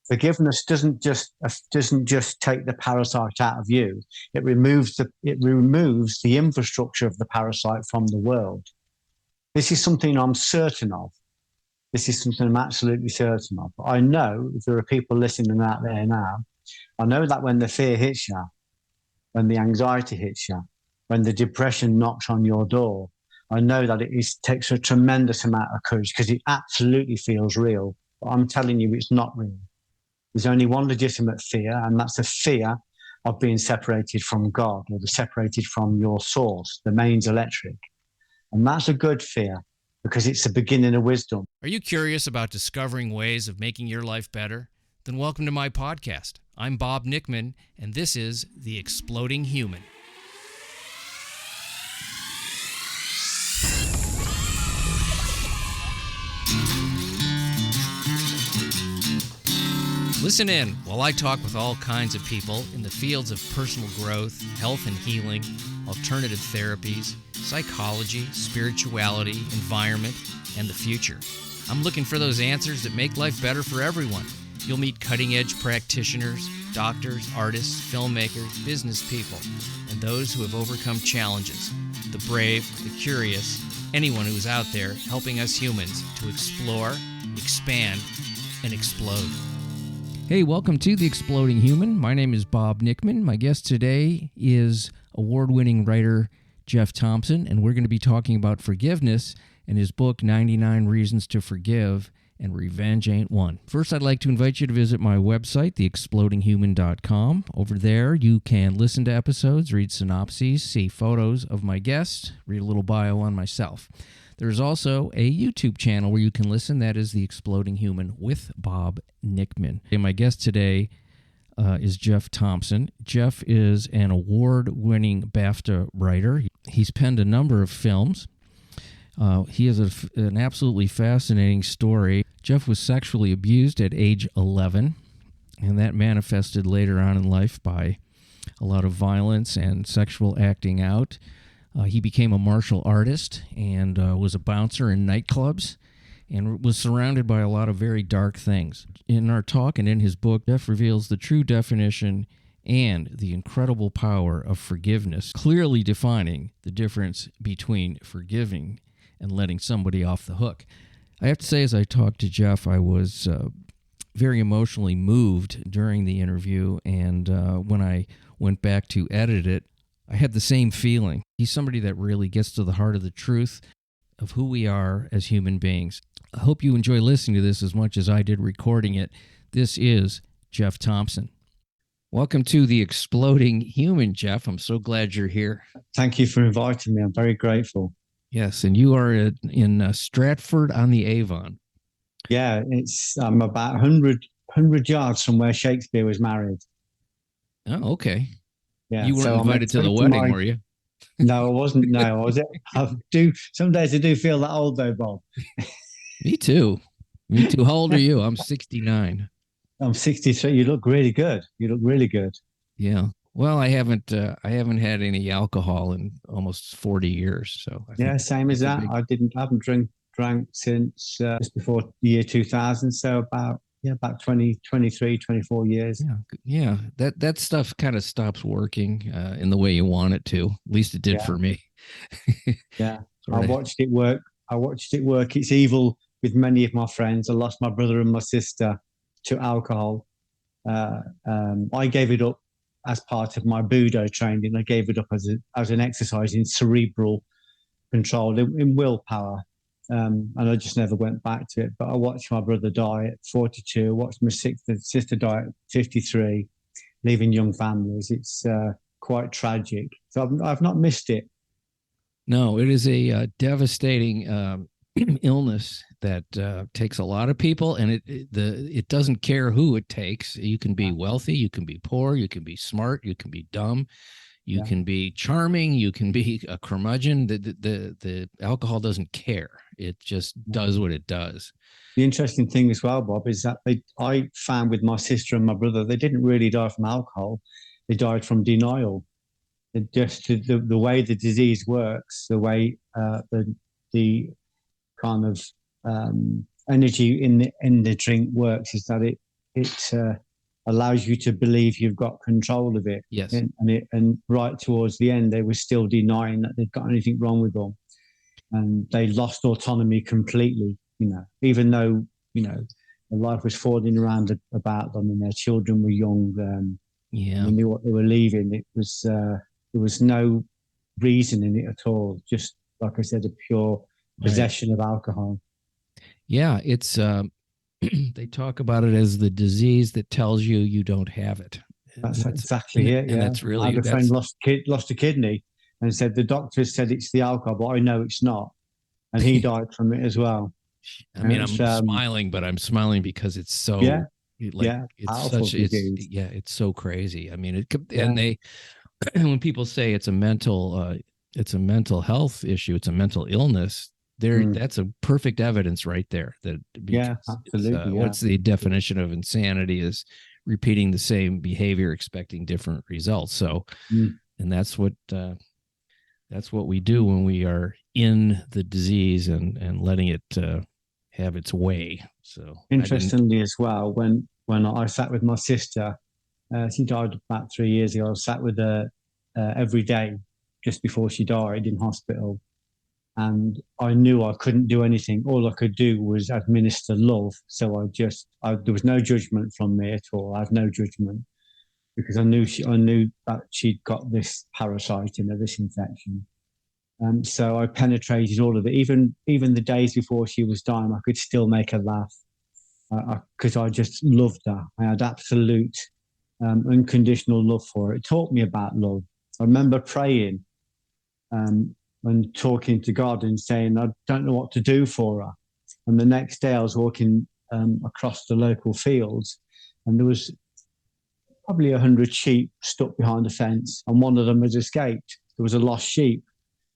Forgiveness doesn't just take the parasite out of you. It removes the infrastructure of the parasite from the world. This is something I'm certain of. This is something I'm absolutely certain of. I know if there are people listening out there now, I know that when the fear hits you, when the anxiety hits you, when the depression knocks on your door, I know that takes a tremendous amount of courage because it absolutely feels real. But I'm telling you, it's not real. There's only one legitimate fear, and that's the fear of being separated from God or separated from your source, the mains electric. And that's a good fear because it's the beginning of wisdom. Are you curious about discovering ways of making your life better? Then welcome to my podcast. I'm Bob Nickman, and this is The Exploding Human. Listen in while I talk with all kinds of people in the fields of personal growth, health and healing, alternative therapies, psychology, spirituality, environment, and the future. I'm looking for those answers that make life better for everyone. You'll meet cutting-edge practitioners, doctors, artists, filmmakers, business people, and those who have overcome challenges. The brave, the curious, anyone who's out there helping us humans to explore, expand, and explode. Hey, welcome to The Exploding Human. My name is Bob Nickman. My guest today is award-winning writer Geoff Thompson, and we're going to be talking about forgiveness and his book, 99 Reasons to Forgive, and Revenge Ain't One. First, I'd like to invite you to visit my website, theexplodinghuman.com. Over there, you can listen to episodes, read synopses, see photos of my guests, read a little bio on myself. There's also a YouTube channel where you can listen. That is The Exploding Human with Bob Nickman. And my guest today is Geoff Thompson. Geoff is an award-winning BAFTA writer. He's penned a number of films. He has an absolutely fascinating story. Geoff was sexually abused at age 11, and that manifested later on in life by a lot of violence and sexual acting out. He became a martial artist and was a bouncer in nightclubs and was surrounded by a lot of very dark things. In our talk and in his book, Geoff reveals the true definition and the incredible power of forgiveness, clearly defining the difference between forgiving and letting somebody off the hook. I have to say, as I talked to Geoff, I was very emotionally moved during the interview, and when I went back to edit it, I had the same feeling. He's somebody that really gets to the heart of the truth of who we are as human beings. I hope you enjoy listening to this as much as I did recording it. This is Geoff Thompson. Welcome to The Exploding Human, Geoff. I'm so glad you're here. Thank you for inviting me. I'm very grateful. Yes, and you are in Stratford-on-the-Avon. Yeah, I'm about 100 yards from where Shakespeare was married. Oh, okay. Yeah, you weren't invited to the wedding, were you? No, I wasn't. No, I was. Some days I do feel that old though, Bob. Me too. How old are you? I'm 69. I'm 63. You look really good. Yeah. Well, I haven't had any alcohol in almost 40 years. So yeah, same as that. I haven't drank since just before the year 2000. So about 23, 24 years. Yeah. That stuff kind of stops working in the way you want it to. At least it did for me. Yeah. I watched it work. It's evil with many of my friends. I lost my brother and my sister to alcohol. I gave it up as part of my Budo training. I gave it up as an exercise in cerebral control, in willpower. And I just never went back to it. But I watched my brother die at 42, watched my sister die at 53, leaving young families. It's quite tragic. So I've not missed it. No, it is a devastating illness that takes a lot of people, and it doesn't care who it takes. You can be wealthy, you can be poor, you can be smart, you can be dumb. You can be charming. You can be a curmudgeon. The alcohol doesn't care. It just does what it does. The interesting thing as well, Bob, is that I found with my sister and my brother, they didn't really die from alcohol. They died from denial. Just the way the disease works, the way the kind of energy in the drink works, is that allows you to believe you've got control of it. Yes. And right towards the end, they were still denying that they'd got anything wrong with them, and they lost autonomy completely. Even though their life was falling around about them, and their children were young. They knew what they were leaving. There was no reason in it at all. Just like I said, a pure possession of alcohol. Yeah, it's they talk about it as the disease that tells you you don't have it. That's exactly it. And that's really. I had a friend lost a kidney, and said the doctor said it's the alcohol, but I know it's not, and he died from it as well. I mean, I'm smiling, but I'm smiling because it's so. It's so crazy. I mean, and they, when people say it's a mental health issue, it's a mental illness. That's a perfect evidence right there. Absolutely. What's the definition of insanity? Is repeating the same behavior, expecting different results. So, and that's what we do when we are in the disease and letting it have its way. So interestingly as well, when I sat with my sister, she died about 3 years ago. I sat with her every day just before she died in hospital, and I knew I couldn't do anything. All I could do was administer love. So there was no judgment from me at all. I had no judgment, because I knew that she'd got this parasite in her, this infection. So I penetrated all of it. Even the days before she was dying, I could still make her laugh, because I just loved her. I had absolute unconditional love for her. It taught me about love. I remember praying and talking to God and saying, I don't know what to do for her. And the next day I was walking across the local fields, and there was probably 100 sheep stuck behind a fence, and one of them had escaped. There was a lost sheep.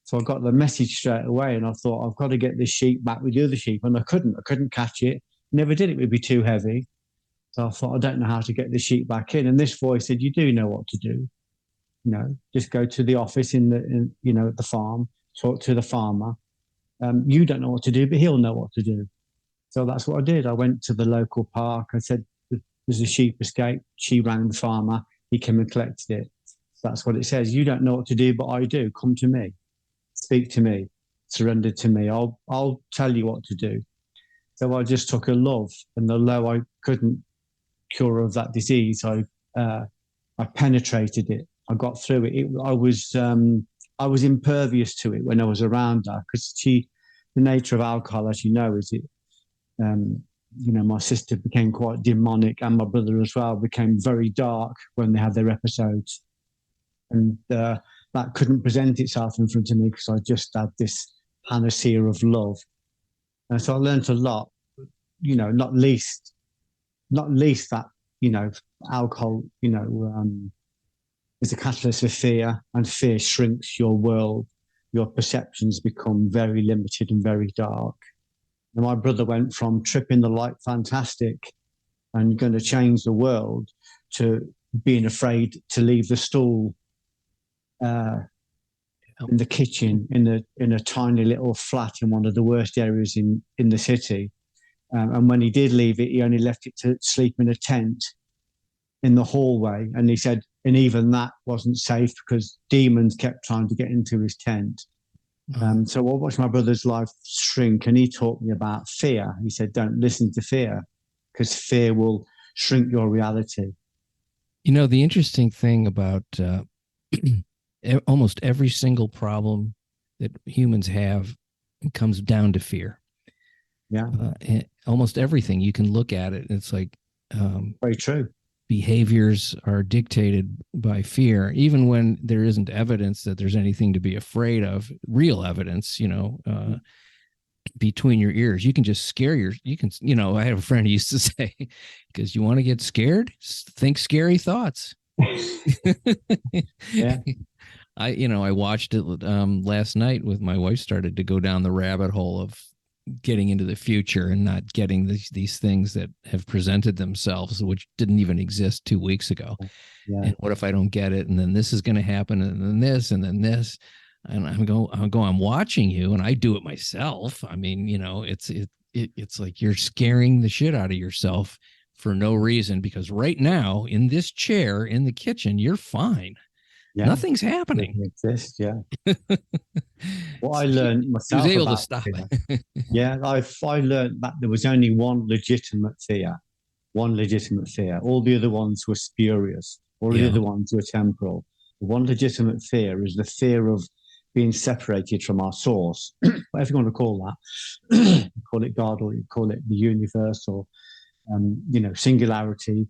So I got the message straight away, and I thought, I've got to get this sheep back with the other sheep. And I couldn't catch it. Never did. It would be too heavy. So I thought, I don't know how to get the sheep back in. And this voice said, you do know what to do. Just go to the office at the farm, talk to the farmer. You don't know what to do, but he'll know what to do. So that's what I did. I went to the local park. I said, there's a sheep escape. She rang the farmer. He came and collected it. So that's what it says. You don't know what to do, but I do. Come to me. Speak to me. Surrender to me. I'll tell you what to do. So I just took a love, and although I couldn't cure of that disease, I penetrated it. I got through it. I was impervious to it when I was around her, because the nature of alcohol, as you know, is it. My sister became quite demonic, and my brother as well became very dark when they had their episodes, and that couldn't present itself in front of me because I just had this panacea of love. And so I learned a lot, not least that, alcohol, is a catalyst for fear, and fear shrinks your world. Your perceptions become very limited and very dark. And my brother went from tripping the light fantastic and going to change the world to being afraid to leave the stool in the kitchen in a tiny little flat in one of the worst areas in the city. And when he did leave it, he only left it to sleep in a tent in the hallway. And he said, and even that wasn't safe because demons kept trying to get into his tent. So I watched my brother's life shrink, and he taught me about fear. He said, don't listen to fear, because fear will shrink your reality. The interesting thing about almost every single problem that humans have comes down to fear. Yeah. Almost everything, you can look at it, it's like very true. Behaviors are dictated by fear, even when there isn't evidence that there's anything to be afraid of, real evidence, between your ears. You can just scare I have a friend who used to say, because you want to get scared, think scary thoughts. Yeah. I watched it last night with my wife, started to go down the rabbit hole of getting into the future and not getting these things that have presented themselves, which didn't even exist 2 weeks ago. Yeah. And what if I don't get it? And then this is going to happen, and then this, and then this. And I'm watching you, and I do it myself. I mean, it's like you're scaring the shit out of yourself for no reason, because right now in this chair in the kitchen, you're fine. Yeah. Nothing's happening. Exist, yeah. What I learned myself he was able about to stop fear, it. yeah, I learned that there was only one legitimate fear. All the other ones were spurious. All the other ones were temporal. The one legitimate fear is the fear of being separated from our source, whatever you want to call that. You call it God, or you call it the universe, or singularity.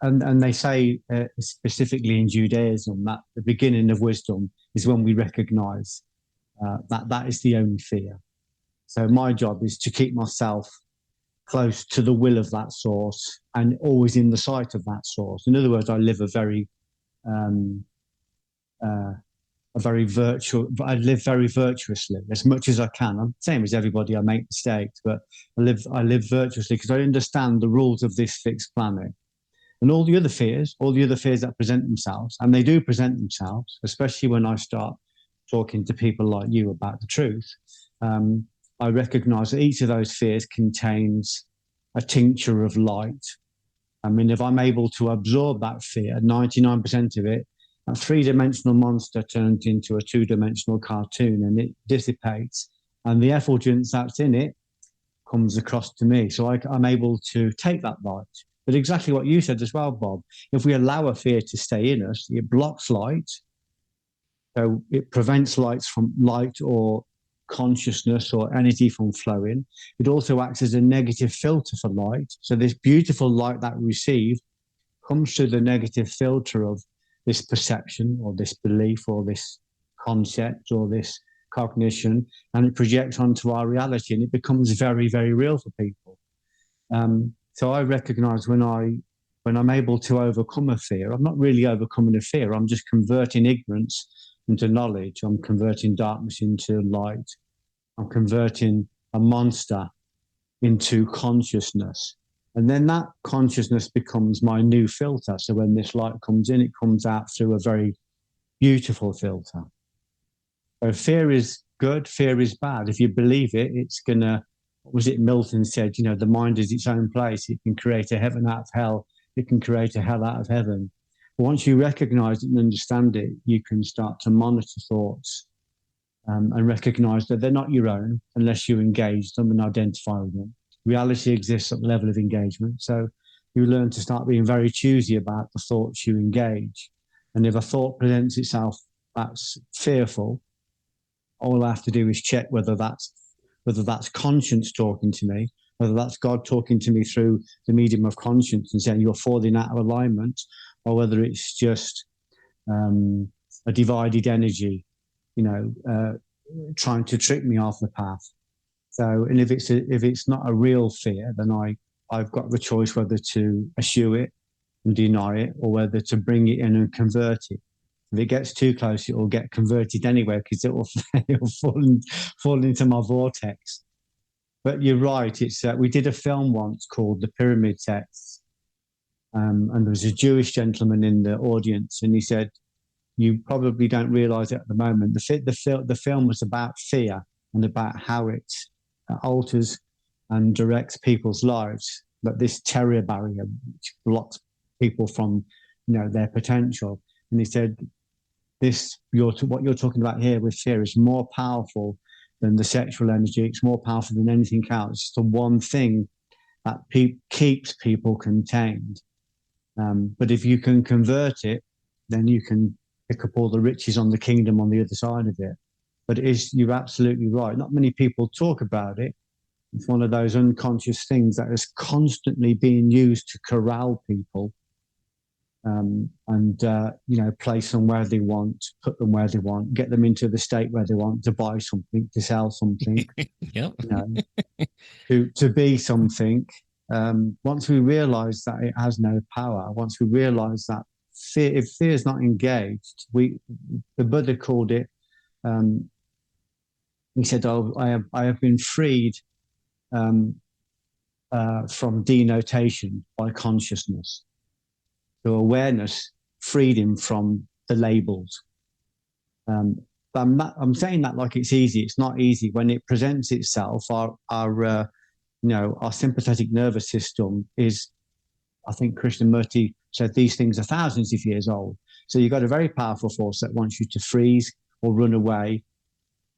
And they say specifically in Judaism that the beginning of wisdom is when we recognize that is the only fear. So my job is to keep myself close to the will of that source and always in the sight of that source. In other words, I live I live very virtuously as much as I can. I'm the same as everybody. I make mistakes, but I live virtuously because I understand the rules of this fixed planet. And all the other fears that present themselves, and they do present themselves, especially when I start talking to people like you about the truth, I recognize that each of those fears contains a tincture of light. I mean, if I'm able to absorb that fear, 99% of it, a three-dimensional monster turns into a two-dimensional cartoon and it dissipates. And the effulgence that's in it comes across to me. So I'm able to take that light. But exactly what you said as well, Bob, if we allow a fear to stay in us, it blocks light. So it prevents light or consciousness or energy from flowing. It also acts as a negative filter for light. So this beautiful light that we receive comes through the negative filter of this perception or this belief or this concept or this cognition, and it projects onto our reality and it becomes very, very real for people. So I recognize when I'm able to overcome a fear, I'm not really overcoming a fear. I'm just converting ignorance into knowledge. I'm converting darkness into light. I'm converting a monster into consciousness. And then that consciousness becomes my new filter. So when this light comes in, it comes out through a very beautiful filter. So fear is good, fear is bad. If you believe it, it's going to, what was it Milton said, the mind is its own place. It can create a heaven out of hell. It can create a hell out of heaven. But once you recognize it and understand it, you can start to monitor thoughts and recognize that they're not your own unless you engage them and identify with them. Reality exists at the level of engagement. So you learn to start being very choosy about the thoughts you engage. And if a thought presents itself that's fearful, all I have to do is check whether that's conscience talking to me, whether that's God talking to me through the medium of conscience and saying you're falling out of alignment, or whether it's just a divided energy, trying to trick me off the path. So, and if it's not a real fear, then I've got the choice whether to eschew it and deny it, or whether to bring it in and convert it. If it gets too close, it will get converted anyway because it will fall into my vortex. But you're right. It's we did a film once called The Pyramid Texts, and there was a Jewish gentleman in the audience, and he said, "You probably don't realise it at the moment. The film was about fear and about how it alters and directs people's lives, but this terror barrier which blocks people from, their potential." And he said, what you're talking about here with fear is more powerful than the sexual energy. It's more powerful than anything else. It's the one thing that keeps people contained. But if you can convert it, then you can pick up all the riches on the kingdom on the other side of it. But you're absolutely right. Not many people talk about it. It's one of those unconscious things that is constantly being used to corral people. Place them where they want, put them where they want, get them into the state where they want to buy something, to sell something, to be something. Once we realize that it has no power, once we realize that if fear is not engaged, the Buddha called it, he said, I have been freed from denotation by consciousness. So awareness freed him from the labels. But I'm saying that like it's easy. It's not easy. When it presents itself, our our sympathetic nervous system is, I think Krishnamurti said, these things are thousands of years old. So you've got a very powerful force that wants you to freeze or run away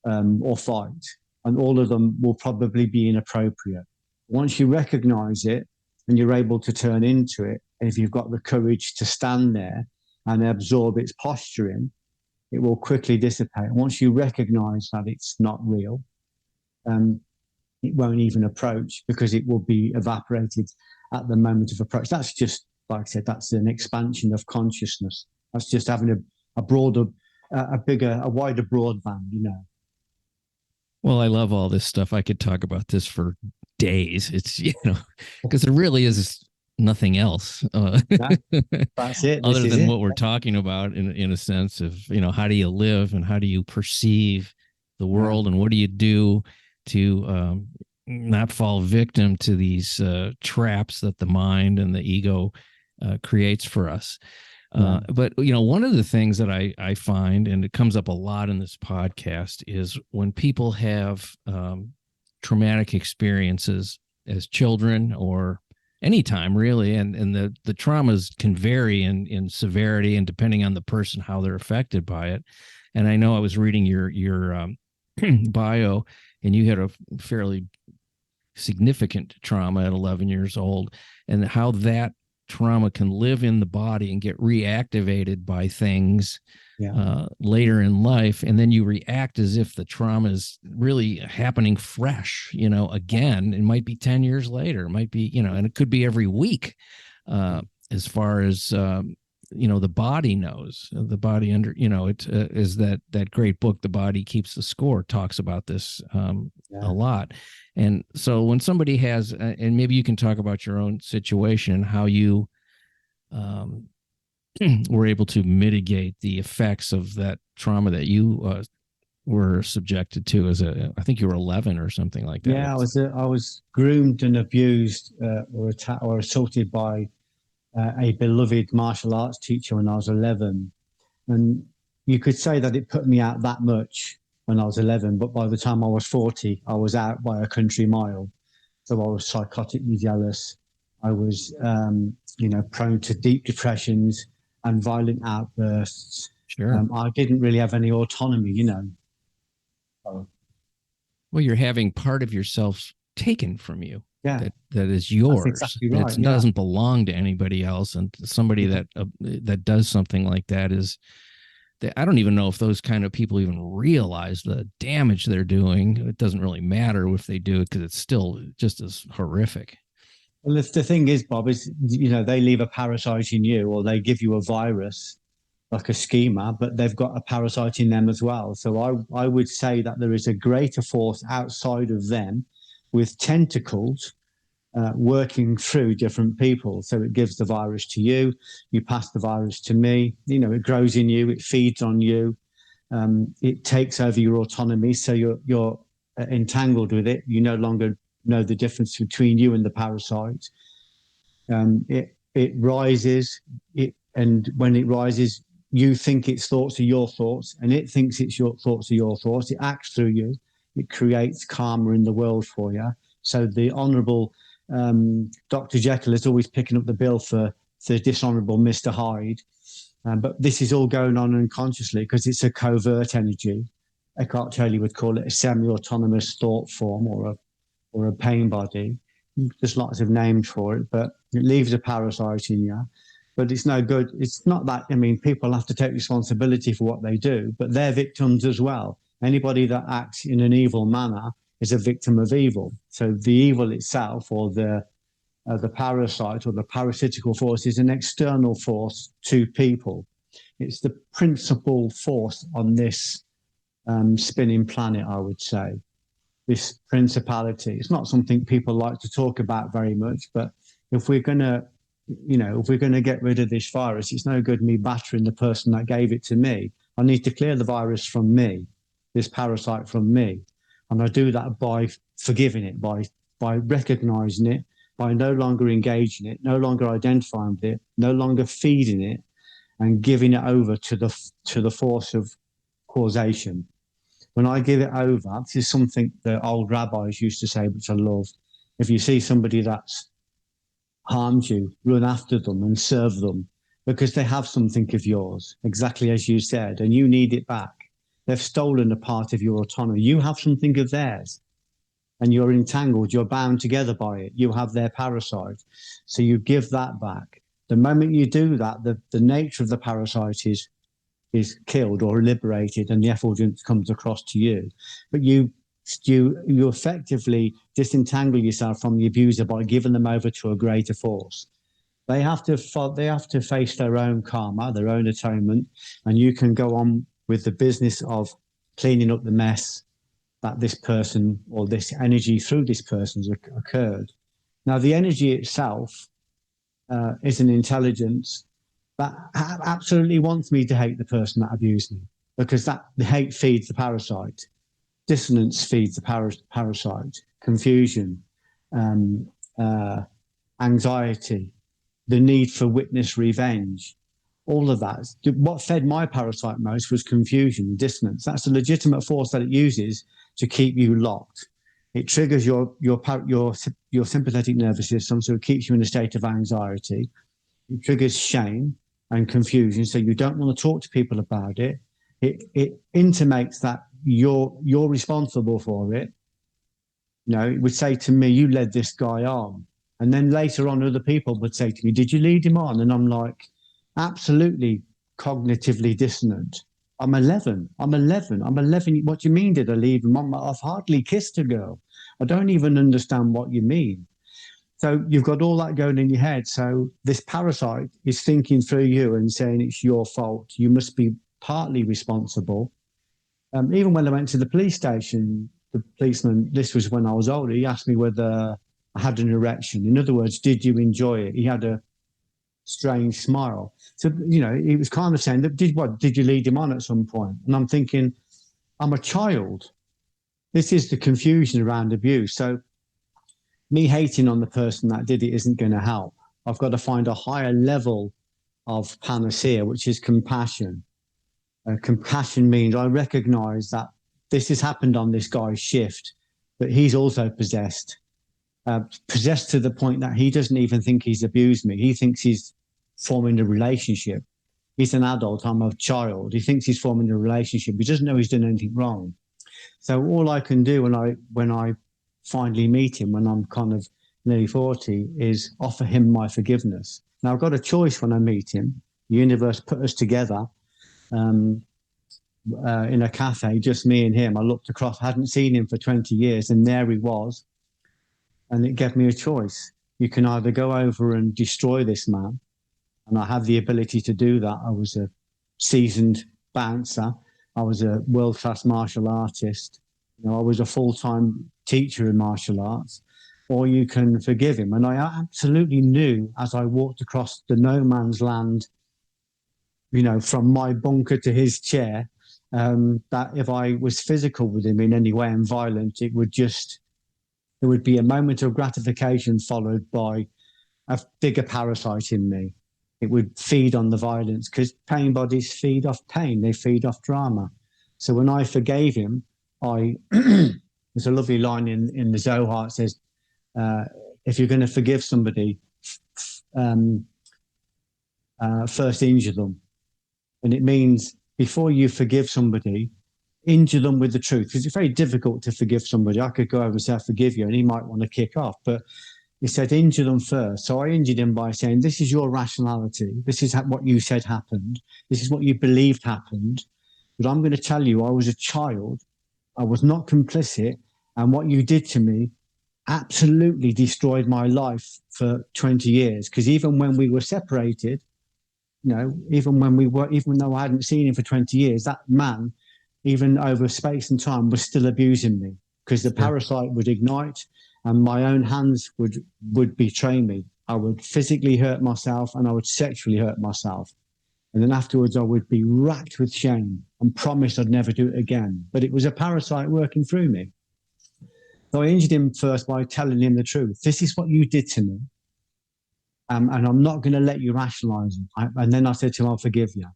or fight. And all of them will probably be inappropriate. Once you recognize it and you're able to turn into it, and if you've got the courage to stand there and absorb its posturing, it will quickly dissipate. Once you recognize that it's not real, it won't even approach, because it will be evaporated at the moment of approach. That's just, like I said, that's an expansion of consciousness. That's just having a broader, a wider broadband. Well, I love all this stuff. I could talk about this for days. It's, because there really is nothing else that's it. other than what we're talking about in a sense of, how do you live and how do you perceive the world, and what do you do to not fall victim to these traps that the mind and the ego creates for us. But, one of the things that I find, and it comes up a lot in this podcast, is when people have traumatic experiences as children or anytime really, and the traumas can vary in severity and depending on the person, how they're affected by it. And I know I was reading your bio, and you had a fairly significant trauma at 11 years old, and how that trauma can live in the body and get reactivated by things later in life. And then you react as if the trauma is really happening fresh, again. It might be 10 years later, it might be, and it could be every week, as far as, the body knows. The body it is that great book, The Body Keeps the Score, talks about this a lot. And so when somebody has, and maybe you can talk about your own situation, how you were able to mitigate the effects of that trauma that you were subjected to I think you were 11 or something like that. Yeah, I was groomed and abused or attacked or assaulted by a beloved martial arts teacher when I was 11. And you could say that it put me out that much when I was 11, but by the time I was 40, I was out by a country mile. So I was psychotically jealous. I was, prone to deep depressions and violent outbursts. Sure. I didn't really have any autonomy, So, well, you're having part of yourself taken from you. Yeah, that is yours. That's exactly right. It doesn't belong to anybody else. And somebody that does something like that is, I don't even know if those kind of people even realize the damage they're doing. It doesn't really matter if they do it, because it's still just as horrific. Well, if the thing is, Bob, is, they leave a parasite in you, or they give you a virus like a schema, but they've got a parasite in them as well. So I would say that there is a greater force outside of them with tentacles working through different people. So it gives the virus to you, you pass the virus to me, it grows in you, it feeds on you, it takes over your autonomy. So you're entangled with it. You no longer know the difference between you and the parasite. It rises, and when it rises, you think its thoughts are your thoughts, and it thinks it's your thoughts are your thoughts. It acts through you. It creates karma in the world for you. So the honourable Dr. Jekyll is always picking up the bill for the dishonourable Mr. Hyde. But this is all going on unconsciously because it's a covert energy. Eckhart Tolle would call it a semi-autonomous thought form or a pain body. There's lots of names for it, but it leaves a parasite in you. But it's no good. It's not that, people have to take responsibility for what they do, but they're victims as well. Anybody that acts in an evil manner is a victim of evil. So the evil itself, or the parasite or the parasitical force, is an external force to people. It's the principal force on this spinning planet, I would say. This principality. It's not something people like to talk about very much, but if we're going to get rid of this virus, it's no good me battering the person that gave it to me. I need to clear the virus from me, this parasite from me. And I do that by forgiving it, by recognizing it, by no longer engaging it, no longer identifying with it, no longer feeding it, and giving it over to the force of causation. When I give it over, this is something the old rabbis used to say, which I love. If you see somebody that's harmed you, run after them and serve them, because they have something of yours, exactly as you said, and you need it back. They've stolen a part of your autonomy. You have something of theirs, and you're entangled, you're bound together by it. You have their parasite. So you give that back. The moment you do that, the nature of the parasite is killed or liberated, and the effulgence comes across to you. But you effectively disentangle yourself from the abuser by giving them over to a greater force. They have to face their own karma, their own atonement, and you can go on with the business of cleaning up the mess that this person or this energy through this person's occurred. Now, the energy itself is an intelligence that absolutely wants me to hate the person that abused me, because the hate feeds the parasite. Dissonance feeds the parasite. Confusion, anxiety, the need for witness revenge, all of that. What fed my parasite most was confusion, dissonance. That's a legitimate force that it uses to keep you locked. It triggers your sympathetic nervous system, so it keeps you in a state of anxiety. It triggers shame and confusion, so you don't want to talk to people about it. It intimates that you're responsible for it. You know, it would say to me, "You led this guy on," and then later on, other people would say to me, "Did you lead him on?" And I'm like, absolutely cognitively dissonant. I'm 11. What do you mean, did I leave him on? I've hardly kissed a girl. I don't even understand what you mean. So you've got all that going in your head. So this parasite is thinking through you and saying it's your fault. You must be partly responsible. Even when I went to the police station, the policeman, this was when I was older, he asked me whether I had an erection. In other words, did you enjoy it? He had a strange smile. So, you know, he was kind of saying, did you lead him on at some point? And I'm thinking, I'm a child. This is the confusion around abuse. So me hating on the person that did it isn't going to help. I've got to find a higher level of panacea, which is compassion. Compassion means I recognize that this has happened on this guy's shift, but he's also possessed. Possessed to the point that he doesn't even think he's abused me. He thinks he's forming a relationship. He's an adult, I'm a child. He thinks he's forming a relationship. He doesn't know he's done anything wrong. So all I can do when I finally meet him, when I'm kind of nearly 40, is offer him my forgiveness. Now, I've got a choice when I meet him. The universe put us together in a cafe, just me and him. I looked across, hadn't seen him for 20 years, and there he was. And it gave me a choice. You can either go over and destroy this man, and I have the ability to do that. I was a seasoned bouncer. I was a world-class martial artist. You know, I was a full-time teacher in martial arts. Or you can forgive him. And I absolutely knew as I walked across the no man's land, you know, from my bunker to his chair, that if I was physical with him in any way and violent, it would be a moment of gratification followed by a bigger parasite in me. It would feed on the violence, because pain bodies feed off pain. They feed off drama. So when I forgave him, there's a lovely line in the Zohar. It says, if you're going to forgive somebody, first injure them. And it means before you forgive somebody, injure them with the truth, because it's very difficult to forgive somebody. I could go over and say, I forgive you, and he might want to kick off. But he said, injure them first. So I injured him by saying, this is your rationality. This is what you said happened. This is what you believed happened. But I'm going to tell you, I was a child. I was not complicit. And what you did to me absolutely destroyed my life for 20 years. Because even when we were separated, you know, even though I hadn't seen him for 20 years, that man, even over space and time, was still abusing me, because the parasite would ignite and my own hands would betray me. I would physically hurt myself and I would sexually hurt myself. And then afterwards I would be racked with shame and promised I'd never do it again. But it was a parasite working through me. So I injured him first by telling him the truth. This is what you did to me. And I'm not going to let you rationalize it. And then I said to him, I'll forgive you.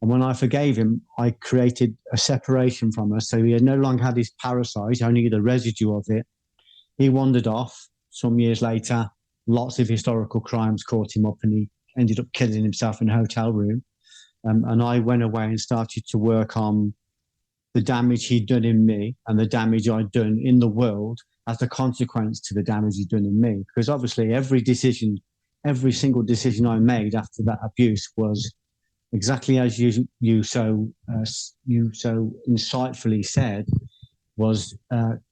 And when I forgave him, I created a separation from us. So he no longer had his parasite, only the residue of it. He wandered off some years later, lots of historical crimes caught him up, and he ended up killing himself in a hotel room. And I went away and started to work on the damage he'd done in me and the damage I'd done in the world as a consequence to the damage he'd done in me. Because obviously every single decision I made after that abuse was exactly as you so insightfully said, was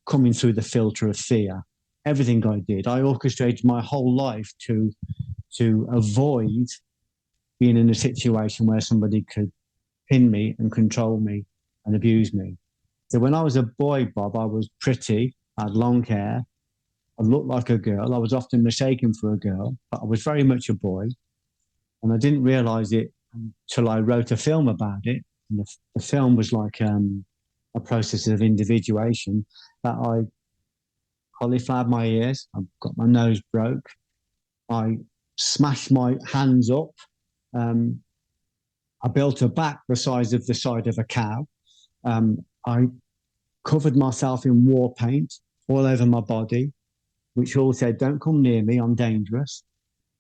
coming through the filter of fear. Everything I did, I orchestrated my whole life to avoid being in a situation where somebody could pin me and control me and abuse me. So when I was a boy, Bob, I was pretty, I had long hair, I looked like a girl, I was often mistaken for a girl, but I was very much a boy. And I didn't realize it until I wrote a film about it. And the film was like a process of individuation, that I cauliflowered my ears, I got my nose broke, I smashed my hands up, I built a back the size of the side of a cow. I covered myself in war paint all over my body, which all said, don't come near me, I'm dangerous.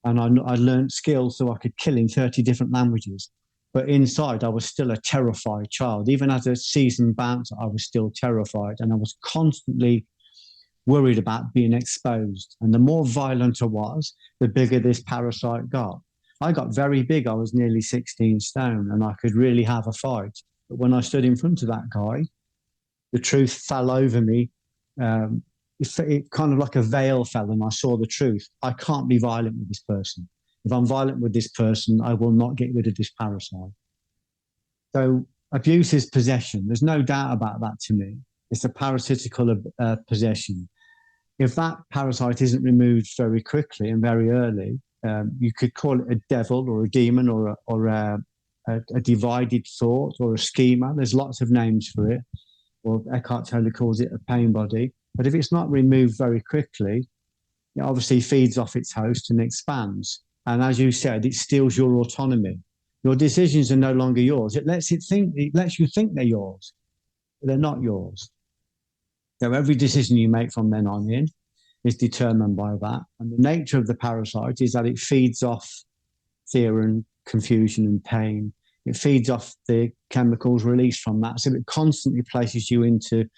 And I learned skills so I could kill in 30 different languages. But inside, I was still a terrified child. Even as a seasoned bouncer, I was still terrified. And I was constantly worried about being exposed. And the more violent I was, the bigger this parasite got. I got very big. I was nearly 16 stone, and I could really have a fight. But when I stood in front of that guy, the truth fell over me. It kind of like a veil fell, and I saw the truth. I can't be violent with this person. If I'm violent with this person, I will not get rid of this parasite. So abuse is possession. There's no doubt about that to me. It's a parasitical possession. If that parasite isn't removed very quickly and very early, you could call it a devil or a demon or a divided thought or a schema. There's lots of names for it. Or Eckhart Tolle calls it a pain body. But if it's not removed very quickly, it obviously feeds off its host and expands. And as you said, it steals your autonomy. Your decisions are no longer yours. It lets you think they're yours, but they're not yours. So every decision you make from then on in is determined by that. And the nature of the parasite is that it feeds off fear and confusion and pain. It feeds off the chemicals released from that. So it constantly places you into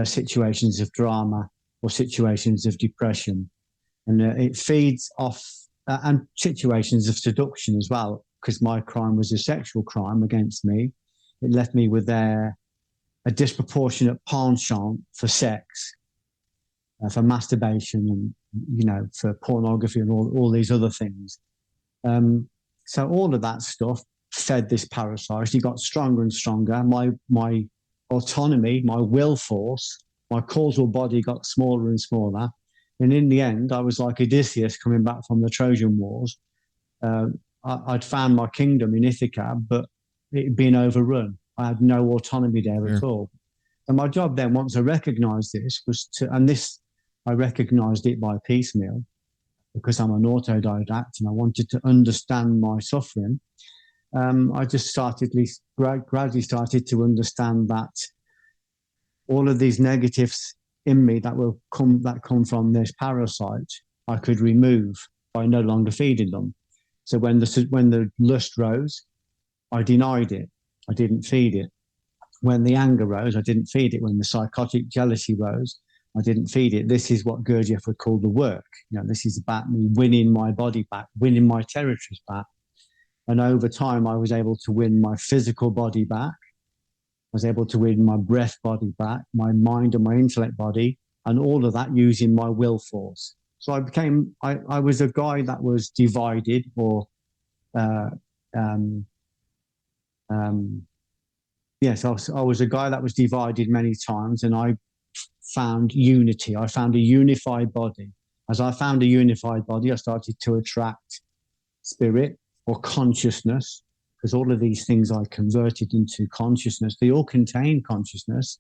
situations of drama or situations of depression. And it feeds off and situations of seduction as well, because my crime was a sexual crime against me. It left me with a disproportionate penchant for sex, for masturbation, and for pornography and all these other things. So all of that stuff fed this parasite. He got stronger and stronger. My autonomy, my will force, my causal body got smaller and smaller. And in the end, I was like Odysseus coming back from the Trojan Wars. I'd found my kingdom in Ithaca, but it had been overrun. I had no autonomy there at all. And my job then, once I recognized this, I recognized it by piecemeal, because I'm an autodidact and I wanted to understand my suffering. I just gradually started to understand that all of these negatives in me that come from this parasite, I could remove by no longer feeding them. So when the lust rose, I denied it. I didn't feed it. When the anger rose, I didn't feed it. When the psychotic jealousy rose, I didn't feed it. This is what Gurdjieff would call the work. This is about me winning my body back, winning my territories back. And over time, I was able to win my physical body back. I was able to win my breath body back, my mind and my intellect body, and all of that using my will force. So I was a guy that was divided, or yes, I was a guy that was divided many times, and I found unity. I found a unified body. As I found a unified body, I started to attract spirit or consciousness, because all of these things I converted into consciousness. They all contain consciousness.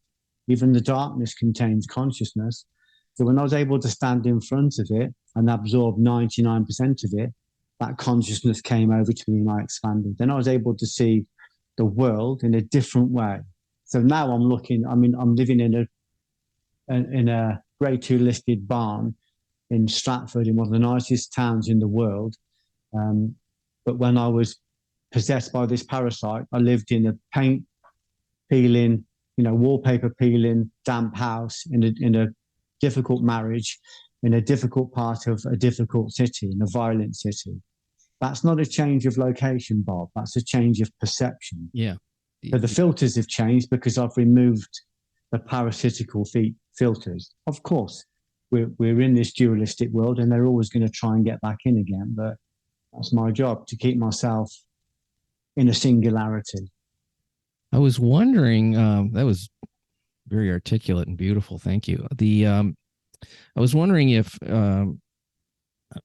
Even the darkness contains consciousness. So when I was able to stand in front of it and absorb 99% of it, that consciousness came over to me and I expanded. Then I was able to see the world in a different way. So now I'm living in a grade 2 listed barn in Stratford, in one of the nicest towns in the world. But when I was possessed by this parasite, I lived in a paint peeling, wallpaper peeling, damp house in a difficult marriage, in a difficult part of a difficult city, in a violent city. That's not a change of location, Bob. That's a change of perception. Yeah. But the filters have changed because I've removed the parasitical filters. Of course, we're in this dualistic world, and they're always going to try and get back in again. But that's my job, to keep myself in a singularity. I was wondering, that was very articulate and beautiful. Thank you. I was wondering if, I'm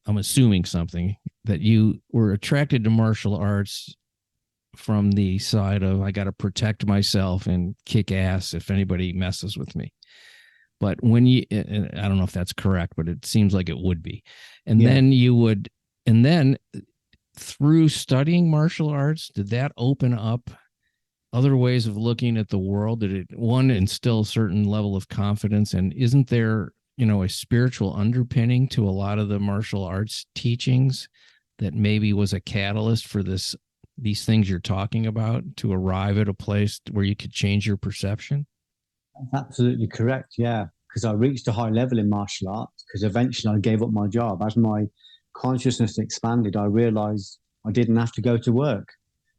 assuming something, that you were attracted to martial arts from the side of, I got to protect myself and kick ass if anybody messes with me. But when I don't know if that's correct, but it seems like it would be. And then through studying martial arts, did that open up other ways of looking at the world? Did it, one, instill a certain level of confidence? And isn't there, a spiritual underpinning to a lot of the martial arts teachings that maybe was a catalyst for these things you're talking about, to arrive at a place where you could change your perception? Absolutely correct. Yeah. Because I reached a high level in martial arts, because eventually I gave up my job. As my consciousness expanded, I realized I didn't have to go to work.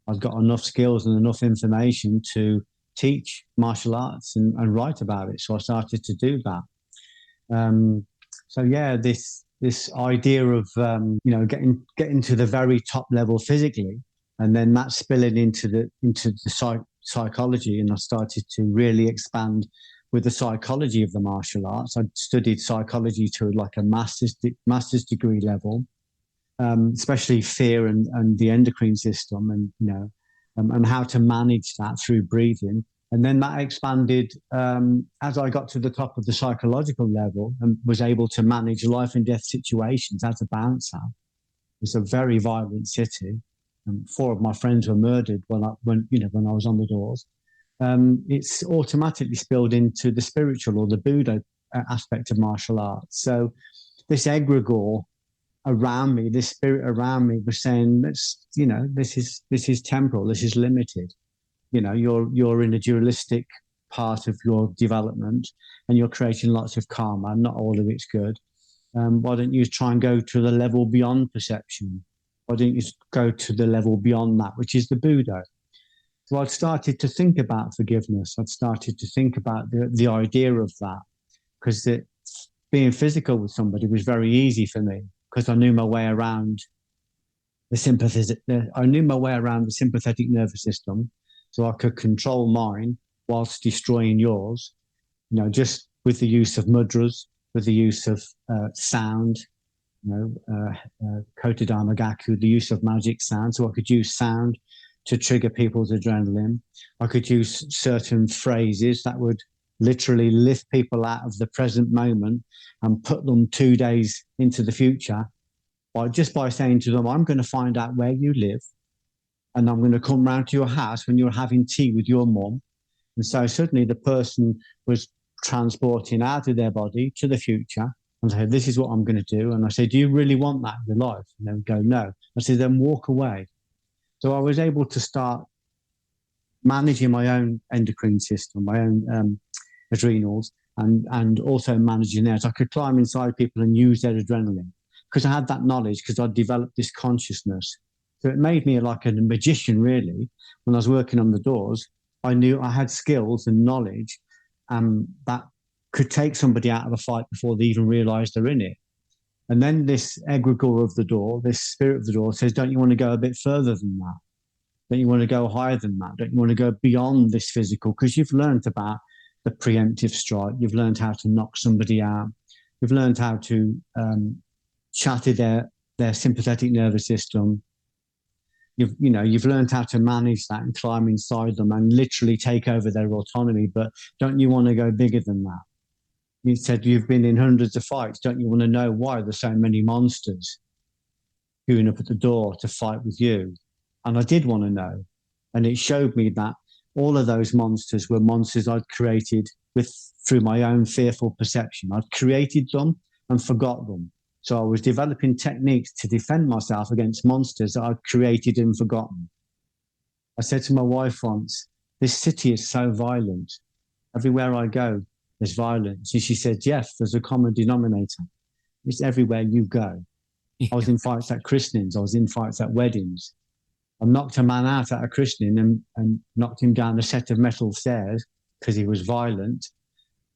I've got enough skills and enough information to teach martial arts and write about it. So I started to do that. This idea of getting to the very top level physically, and then that spilling into the psychology, and I started to really expand with the psychology of the martial arts. I studied psychology to like a master's degree level, especially fear and the endocrine system, and how to manage that through breathing. And then that expanded as I got to the top of the psychological level and was able to manage life and death situations as a bouncer. It's a very violent city. 4 of my friends were murdered when I was on the doors. It's automatically spilled into the spiritual or the Buddha aspect of martial arts. So this egregore around me, this spirit around me, was saying, this is temporal, this is limited. You're in a dualistic part of your development, and you're creating lots of karma. Not all of it's good. Why don't you try and go to the level beyond perception? Why don't you go to the level beyond that, which is the Buddha? So I'd started to think about forgiveness. I'd started to think about the idea of that, because being physical with somebody was very easy for me, because I knew my way around the sympathetic nervous system, so I could control mine whilst destroying yours. Just with the use of mudras, with the use of sound, Kotodama Gaku, the use of magic sound. So I could use sound to trigger people's adrenaline. I could use certain phrases that would literally lift people out of the present moment and put them 2 days into the future, by saying to them, I'm going to find out where you live, and I'm going to come round to your house when you're having tea with your mum. And so suddenly the person was transporting out of their body to the future, and say, this is what I'm going to do. And I say, do you really want that in your life? And they would go, no. I said, then walk away. So I was able to start managing my own endocrine system, my own adrenals, and also managing theirs. I could climb inside people and use their adrenaline, because I had that knowledge, because I'd developed this consciousness. So it made me like a magician, really. When I was working on the doors, I knew I had skills and knowledge that could take somebody out of a fight before they even realized they're in it. And then this egregore of the door, this spirit of the door, says, don't you want to go a bit further than that? Don't you want to go higher than that? Don't you want to go beyond this physical? Because you've learned about the preemptive strike. You've learned how to knock somebody out. You've learned how to shatter their sympathetic nervous system. You've learned how to manage that and climb inside them and literally take over their autonomy. But don't you want to go bigger than that? You said you've been in hundreds of fights. Don't you want to know why there's so many monsters queuing up at the door to fight with you? And I did want to know. And it showed me that all of those monsters were monsters I'd created through my own fearful perception. I'd created them and forgot them. So I was developing techniques to defend myself against monsters that I'd created and forgotten. I said to my wife once, this city is so violent. Everywhere I go, there's violence. And she said, Geoff, there's a common denominator. It's everywhere you go. I was in fights at christenings. I was in fights at weddings. I knocked a man out at a christening and knocked him down a set of metal stairs because he was violent.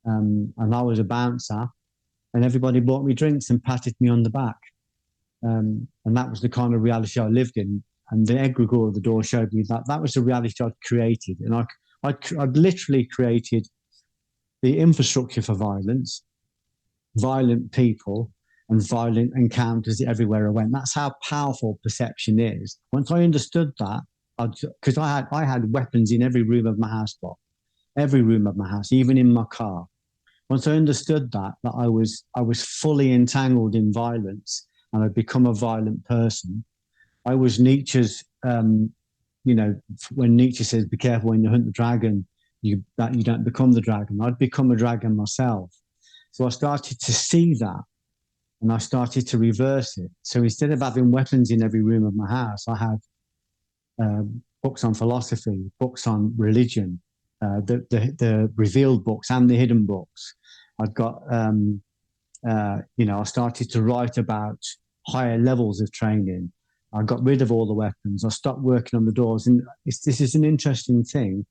And I was a bouncer. And everybody bought me drinks and patted me on the back. And that was the kind of reality I lived in. And the egregore of the door showed me that that was the reality I'd created. And I'd literally created the infrastructure for violence, violent people, and violent encounters everywhere I went. That's how powerful perception is. Once I understood that, because I had weapons in every room of my house, Bob, every room of my house, even in my car. Once I understood that I was fully entangled in violence and I'd become a violent person. I was Nietzsche's, when Nietzsche says, be careful when you hunt the dragon, that you don't become the dragon. I'd become a dragon myself. So I started to see that and I started to reverse it. So instead of having weapons in every room of my house, I had books on philosophy, books on religion, the revealed books and the hidden books. I've got, I started to write about higher levels of training. I got rid of all the weapons. I stopped working on the doors. And this is an interesting thing.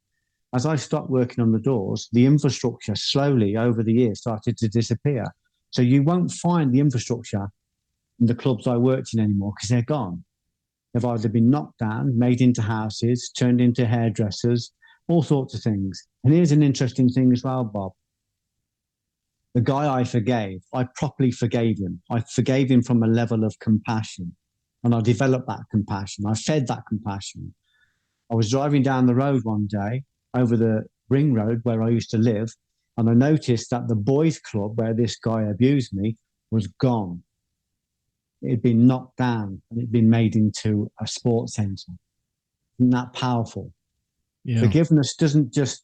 As I stopped working on the doors, the infrastructure slowly over the years started to disappear. So you won't find the infrastructure in the clubs I worked in anymore because they're gone. They've either been knocked down, made into houses, turned into hairdressers, all sorts of things. And here's an interesting thing as well, Bob. The guy I forgave, I properly forgave him. I forgave him from a level of compassion. And I developed that compassion. I fed that compassion. I was driving down the road one day over the ring road where I used to live, and I noticed that the boys' club where this guy abused me was gone. It had been knocked down and it had been made into a sports centre. Isn't that powerful? Yeah. Forgiveness doesn't just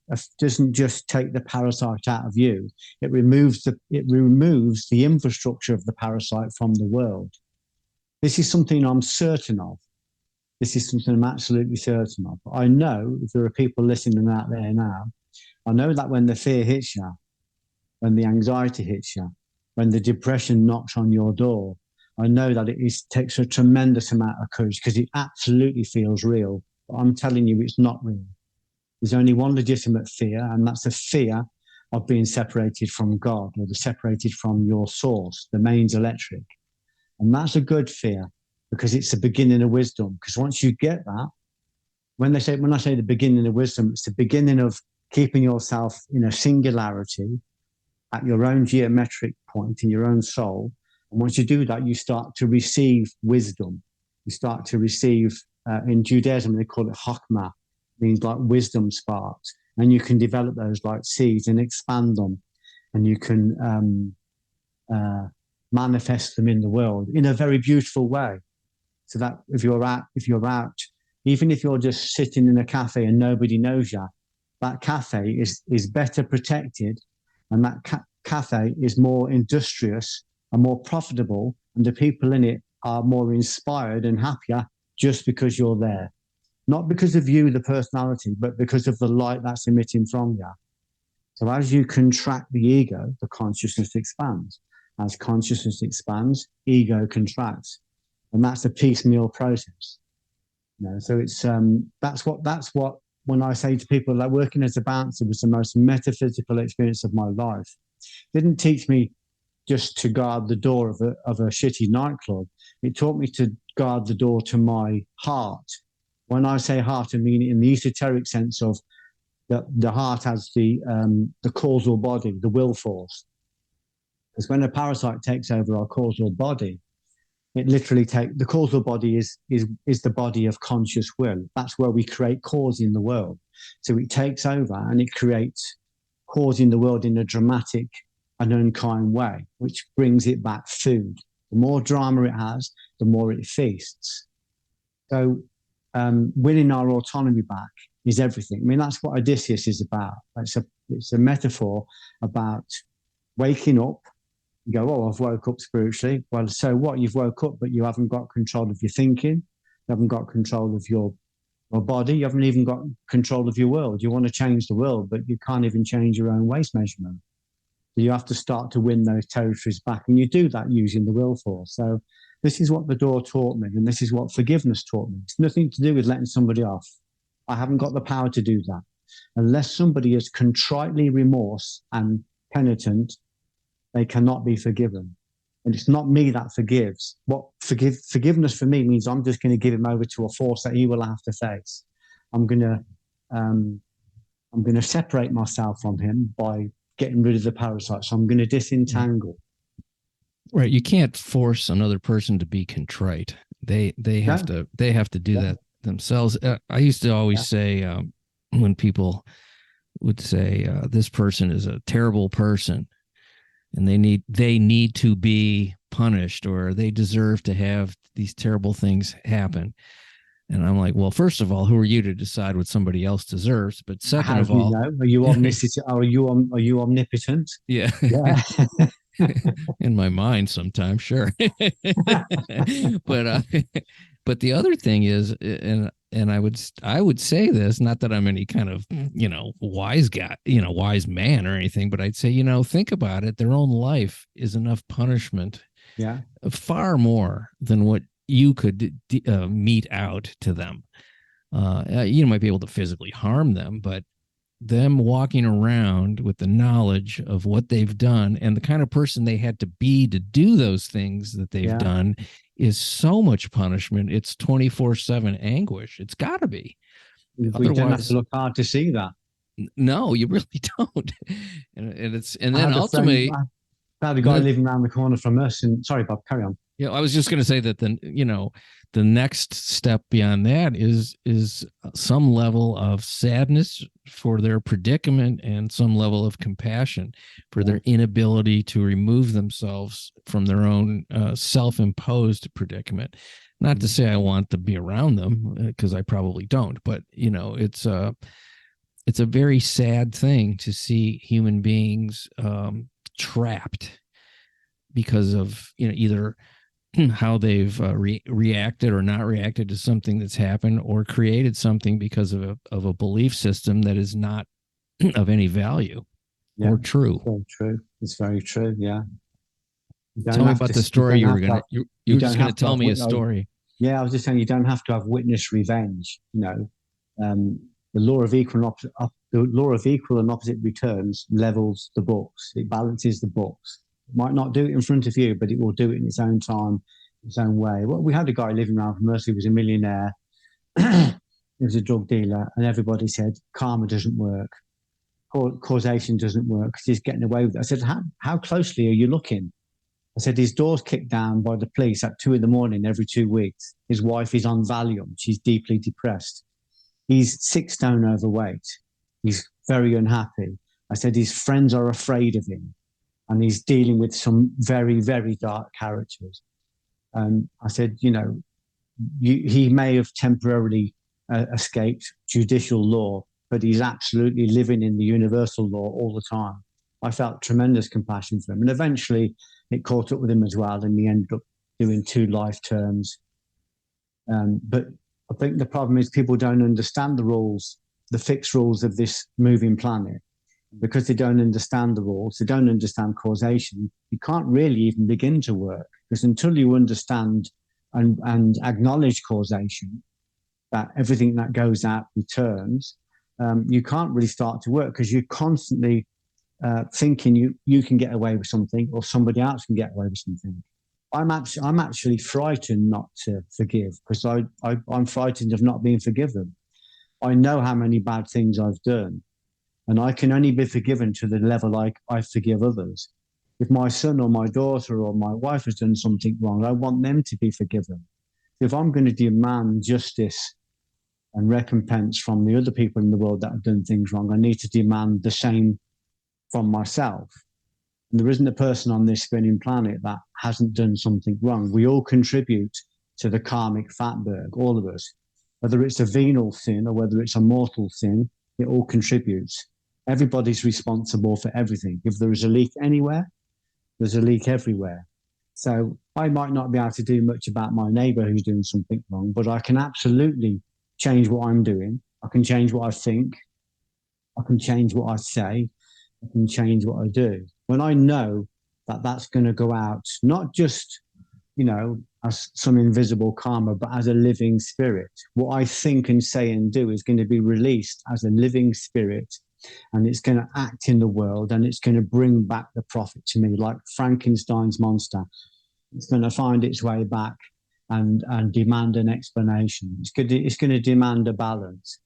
take the parasite out of you. It removes the infrastructure of the parasite from the world. This is something I'm certain of. This is something I'm absolutely certain of. I know if there are people listening out there now, I know that when the fear hits you, when the anxiety hits you, when the depression knocks on your door, I know that takes a tremendous amount of courage because it absolutely feels real. But I'm telling you, it's not real. There's only one legitimate fear, and that's the fear of being separated from God or separated from your source, the mains electric. And that's a good fear because it's the beginning of wisdom. Because once you get that, when I say the beginning of wisdom, it's the beginning of keeping yourself in a singularity at your own geometric point in your own soul. And once you do that, you start to receive wisdom. You start to receive, in Judaism, they call it chokmah, means like wisdom sparks. And you can develop those like seeds and expand them. And you can manifest them in the world in a very beautiful way. So that if you're out, even if you're just sitting in a cafe and nobody knows you, that cafe is better protected, and that cafe is more industrious and more profitable, and the people in it are more inspired and happier just because you're there. Not because of you, the personality, but because of the light that's emitting from you. So as you contract the ego, the consciousness expands. As consciousness expands, ego contracts, and that's a piecemeal process. So it's that's what when I say to people that working as a bouncer was the most metaphysical experience of my life. It didn't teach me just to guard the door of a shitty nightclub. It taught me to guard the door to my heart. When I say heart, I mean in the esoteric sense of the heart as the causal body, the will force. Because when a parasite takes over our causal body, it literally the causal body is the body of conscious will. That's where we create cause in the world. So it takes over and it creates cause in the world in a dramatic and unkind way, which brings it back food. The more drama it has, the more it feasts. So winning our autonomy back is everything. I mean, that's what Odysseus is about. It's a metaphor about waking up You go, oh, I've woke up spiritually. Well, so what? You've woke up, but you haven't got control of your thinking. You haven't got control of your body. You haven't even got control of your world. You want to change the world, but you can't even change your own waist measurement. So you have to start to win those territories back. And you do that using the will force. So this is what the door taught me. And this is what forgiveness taught me. It's nothing to do with letting somebody off. I haven't got the power to do that. Unless somebody is contritely remorse and penitent, they cannot be forgiven. And it's not me that forgives. What forgiveness for me means I'm just going to give him over to a force that he will have to face. I'm going to separate myself from him by getting rid of the parasite. So I'm going to disentangle. Right. You can't force another person to be contrite. They have to do that themselves. I used to always say, when people would say this person is a terrible person and they need to be punished, or they deserve to have these terrible things happen. And I'm like, well, first of all, who are you to decide what somebody else deserves? But second of all, are you omniscient? Are you omnipotent? Yeah. In my mind sometimes, sure. But the other thing is, and I would say this, not that I'm any kind of, wise guy, wise man or anything, but I'd say, think about it. Their own life is enough punishment. Yeah. Far more than what you could mete out to them. You might be able to physically harm them, but them walking around with the knowledge of what they've done and the kind of person they had to be to do those things that they've done is so much punishment. It's 24/7 anguish. It's got to be. We don't have to look hard to see that. No, you really don't. And then ultimately, I had a guy living around the corner from us. And sorry, Bob, carry on. Yeah, I was just going to say that the next step beyond that is some level of sadness for their predicament and some level of compassion for their inability to remove themselves from their own self-imposed predicament. Not to say I want to be around them, because I probably don't, but it's a very sad thing to see human beings trapped because of either how they've reacted or not reacted to something that's happened, or created something because of a belief system that is not of any value or true. It's very true. It's very true. Yeah. Tell me about the story you were just going to tell me a story. Yeah, I was just saying you don't have to have witness revenge. The law of equal and opposite returns levels the books. It balances the books. It might not do it in front of you, but it will do it in its own time, its own way. Well, we had a guy living around from us who was a millionaire. He was a drug dealer, and everybody said karma doesn't work, causation doesn't work, because he's getting away with it. I said, how closely are you looking? I said, his door's kicked down by the police at 2 a.m. every 2 weeks. His wife is on Valium. She's deeply depressed. He's 6 stone overweight. He's very unhappy. I said, his friends are afraid of him, and he's dealing with some very, very dark characters. I said, he may have temporarily escaped judicial law, but he's absolutely living in the universal law all the time. I felt tremendous compassion for him. And eventually it caught up with him as well, and he ended up doing 2 life terms. But I think the problem is people don't understand the rules, the fixed rules of this moving planet. Because they don't understand the rules, they don't understand causation, you can't really even begin to work. Because until you understand and acknowledge causation, that everything that goes out returns, you can't really start to work, because you're constantly thinking you can get away with something, or somebody else can get away with something. I'm actually frightened not to forgive, because I'm frightened of not being forgiven. I know how many bad things I've done, and I can only be forgiven to the level I forgive others. If my son or my daughter or my wife has done something wrong, I want them to be forgiven. If I'm going to demand justice and recompense from the other people in the world that have done things wrong, I need to demand the same from myself. And there isn't a person on this spinning planet that hasn't done something wrong. We all contribute to the karmic fatberg, all of us. Whether it's a venal sin or whether it's a mortal sin, it all contributes. Everybody's responsible for everything. If there is a leak anywhere, There's a leak everywhere. So I might not be able to do much about my neighbor who's doing something wrong, but I can absolutely change what I'm doing. I can change what I think. I can change what I say. I can change what I do. When I know that that's going to go out, not just, as some invisible karma, but as a living spirit. What I think and say and do is going to be released as a living spirit, and it's going to act in the world, and it's going to bring back the profit to me, like Frankenstein's monster. It's going to find its way back and demand an explanation. It's going to demand a balance.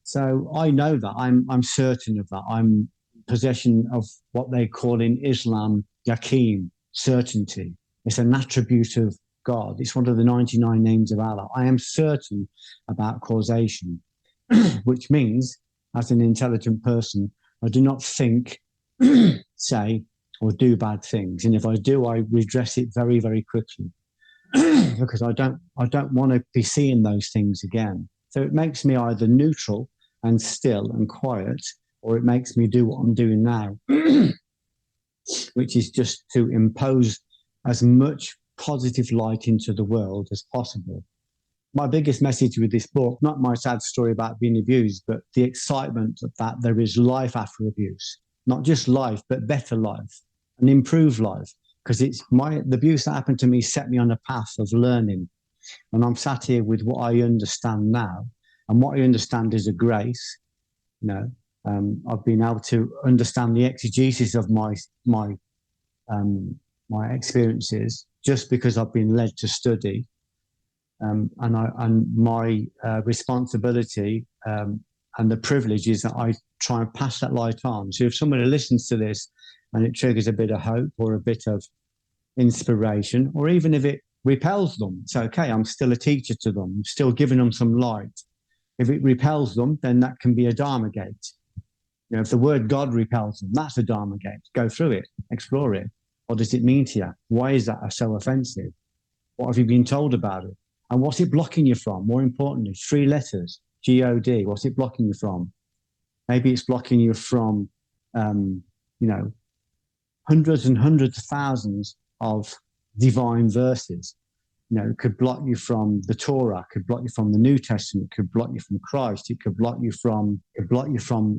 So I know that. I'm certain of that. I'm possession of what they call in Islam yaqeen, certainty. It's an attribute of God. It's one of the 99 names of Allah. I am certain about causation, which means, as an intelligent person, I do not think, say, or do bad things. And if I do, I redress it very, very quickly because I don't want to be seeing those things again. So it makes me either neutral and still and quiet, or it makes me do what I'm doing now, which is just to impose as much positive light into the world as possible. My biggest message with this book, not my sad story about being abused, but the excitement that there is life after abuse. Not just life, but better life, an improved life. Because the abuse that happened to me set me on a path of learning. And I'm sat here with what I understand now. And what I understand is a grace. I've been able to understand the exegesis of my experiences just because I've been led to study, and my responsibility and the privilege is that I try and pass that light on. So if somebody listens to this and it triggers a bit of hope or a bit of inspiration, or even if it repels them, it's okay. I'm still a teacher to them. I'm still giving them some light. If it repels them, then that can be a Dharma gate. If the word God repels them, that's a Dharma gate. Go through it, explore it. What does it mean to you? Why is that so offensive? What have you been told about it? And what's it blocking you from? More importantly, 3 letters, G-O-D. What's it blocking you from? Maybe it's blocking you from, hundreds and hundreds of thousands of divine verses. It could block you from the Torah, could block you from the New Testament, could block you from Christ, it could block you from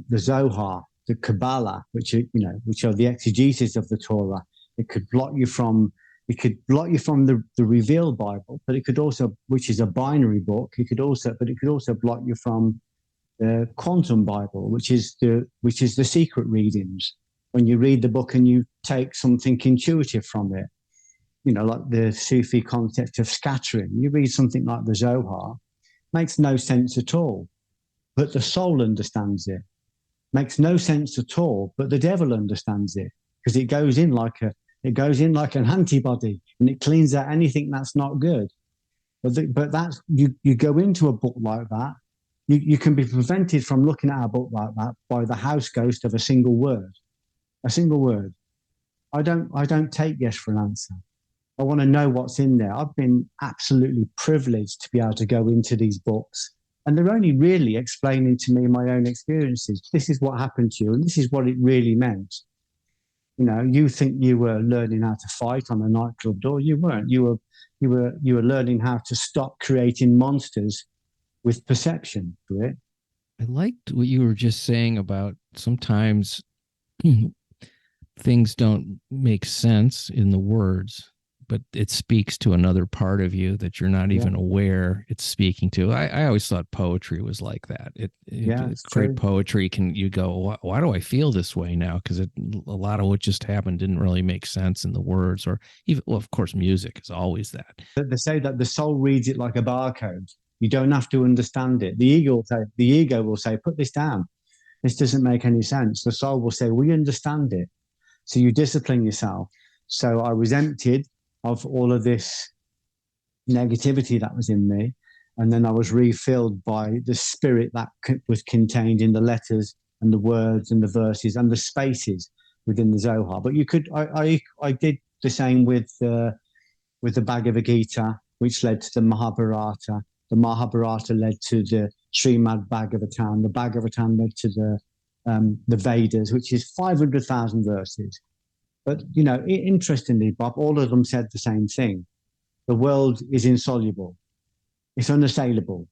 the Zohar, the Kabbalah, which are the exegesis of the Torah. It could block you from the revealed Bible, but it could also, which is a binary book, it could also block you from the quantum Bible, which is the secret readings. When you read the book and you take something intuitive from it, like the Sufi concept of scattering. You read something like the Zohar, makes no sense at all, but the soul understands it. Makes no sense at all, but the devil understands it because it goes in like an antibody and it cleans out anything that's not good. But that's you go into a book like that, you can be prevented from looking at a book like that by the house ghost of a single word. A single word. I don't take yes for an answer. I want to know what's in there. I've been absolutely privileged to be able to go into these books, and they're only really explaining to me my own experiences. This is what happened to you, and this is what it really meant. You think you were learning how to fight on a nightclub door. You weren't. You were learning how to stop creating monsters with perception to it. I liked what you were just saying about sometimes things don't make sense in the words, but it speaks to another part of you that you're not even aware it's speaking to. I always thought poetry was like that. It's great poetry. You go, why do I feel this way now? Because a lot of what just happened didn't really make sense in the words, or even, well, of course, music is always that. They say that the soul reads it like a barcode. You don't have to understand it. The ego will say, put this down. This doesn't make any sense. The soul will say, we understand it. So you discipline yourself. So I was emptied of all of this negativity that was in me. And then I was refilled by the spirit that was contained in the letters and the words and the verses and the spaces within the Zohar. But I did the same with the Bhagavad Gita, which led to the Mahabharata. The Mahabharata led to the Srimad Bhagavatam. The Bhagavatam led to the Vedas, which is 500,000 verses. But, interestingly, Bob, all of them said the same thing. The world is insoluble. It's unassailable.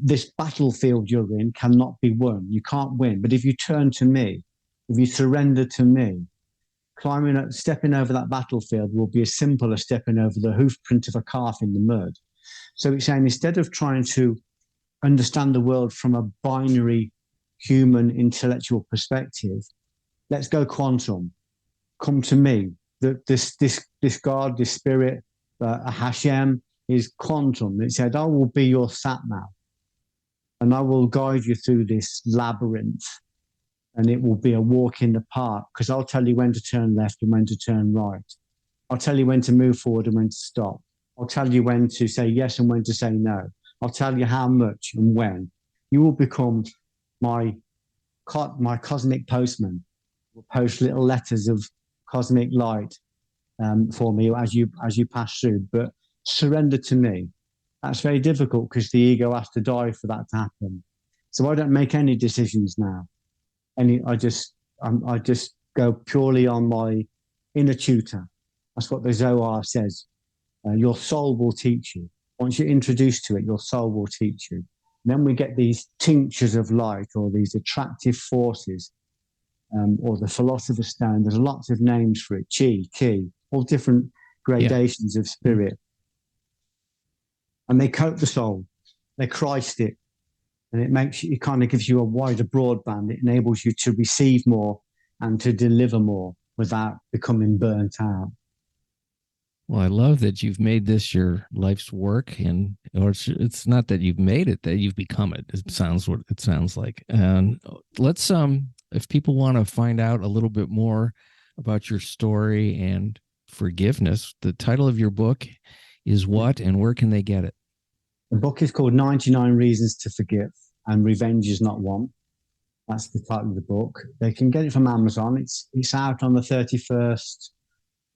This battlefield you're in cannot be won. You can't win. But if you turn to me, if you surrender to me, stepping over that battlefield will be as simple as stepping over the hoof print of a calf in the mud. So it's saying, instead of trying to understand the world from a binary human intellectual perspective, let's go quantum. Come to me. This God, this spirit, a Hashem is quantum. It said, I will be your sat nav, and I will guide you through this labyrinth, and it will be a walk in the park, because I'll tell you when to turn left and when to turn right. I'll tell you when to move forward and when to stop. I'll tell you when to say yes and when to say no. I'll tell you how much and when. You will become my cosmic postman. Will post little letters of cosmic light for me as you pass through. But surrender to me. That's very difficult, because the ego has to die for that to happen. So I don't make any decisions now. I just go purely on my inner tutor. That's what the Zohar says. Your soul will teach you. Once you're introduced to it, your soul will teach you. And then we get these tinctures of light, or these attractive forces, or the philosopher's stone. There's lots of names for it. Chi, Ki, all different gradations of spirit. And they coat the soul. They Christ it. And it kind of gives you a wider broadband. It enables you to receive more and to deliver more without becoming burnt out. Well, I love that you've made this your life's work, or it's not that you've made it, that you've become it. It sounds what it sounds like. And let's, if people want to find out a little bit more about your story and forgiveness, the title of your book is what, and where can they get it? The book is called 99 Reasons to Forgive, and Revenge is Not One. That's the title of the book. They can get it from Amazon. It's out on the 31st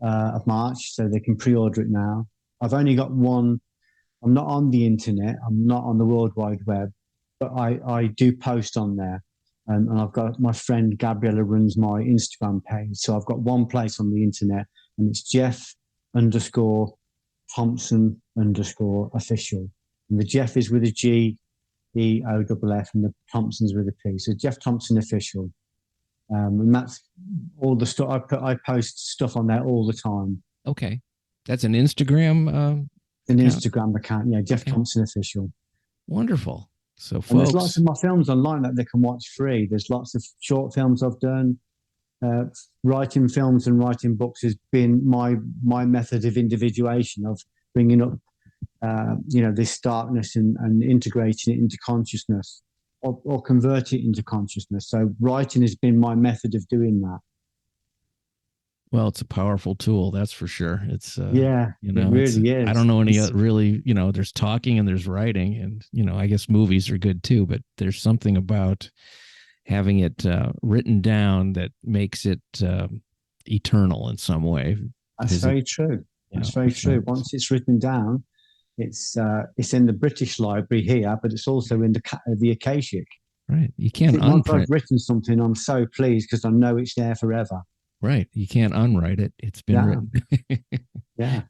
of March, so they can pre-order it now. I've only got one. I'm not on the internet. I'm not on the World Wide Web, but I do post on there. And I've got my friend Gabriella runs my Instagram page. So I've got one place on the internet, and it's Geoff_Thompson_official. And the Geoff is with a G, E-O-F-F, and the Thompson's with a P. So Geoff Thompson Official. And that's all the stuff I post stuff on there all the time. Okay. That's an Instagram an Instagram account, yeah, Geoff Thompson Official. Wonderful. So folks, and there's lots of my films online that they can watch free. There's lots of short films I've done. Writing films and writing books has been my method of individuation, of bringing up this darkness and integrating it into consciousness, or convert it into consciousness. So writing has been my method of doing that. Well, it's a powerful tool, that's for sure. It's it really is. I don't know any really, there's talking and there's writing, and I guess movies are good too, but there's something about having it written down that makes it eternal in some way. That's very true. That's very true. Once it's written down, it's in the British Library here, but it's also in the Akashic. Right. You can't once I've written something, I'm so pleased because I know it's there forever. Right. You can't unwrite it. It's been written. Yeah.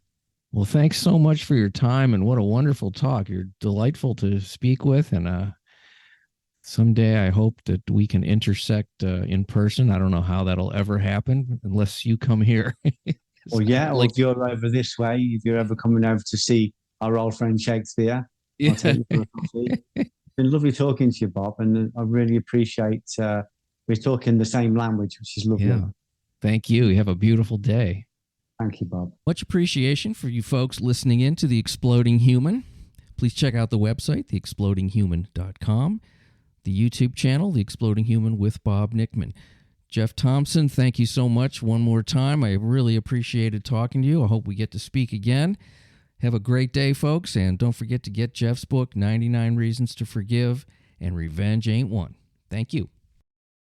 Well, thanks so much for your time, and what a wonderful talk. You're delightful to speak with, and someday I hope that we can intersect in person. I don't know how that'll ever happen unless you come here. Or if you're over this way, if you're ever coming over to see our old friend Shakespeare, I'll take you for a coffee. It's been lovely talking to you, Bob, and I really appreciate we're talking the same language, which is lovely. Yeah. Thank you. You have a beautiful day. Thank you, Bob. Much appreciation for you folks listening in to The Exploding Human. Please check out the website, theexplodinghuman.com, the YouTube channel, The Exploding Human with Bob Nickman. Geoff Thompson, thank you so much one more time. I really appreciated talking to you. I hope we get to speak again. Have a great day, folks, and don't forget to get Geoff's book, 99 Reasons to Forgive, and Revenge Ain't One. Thank you.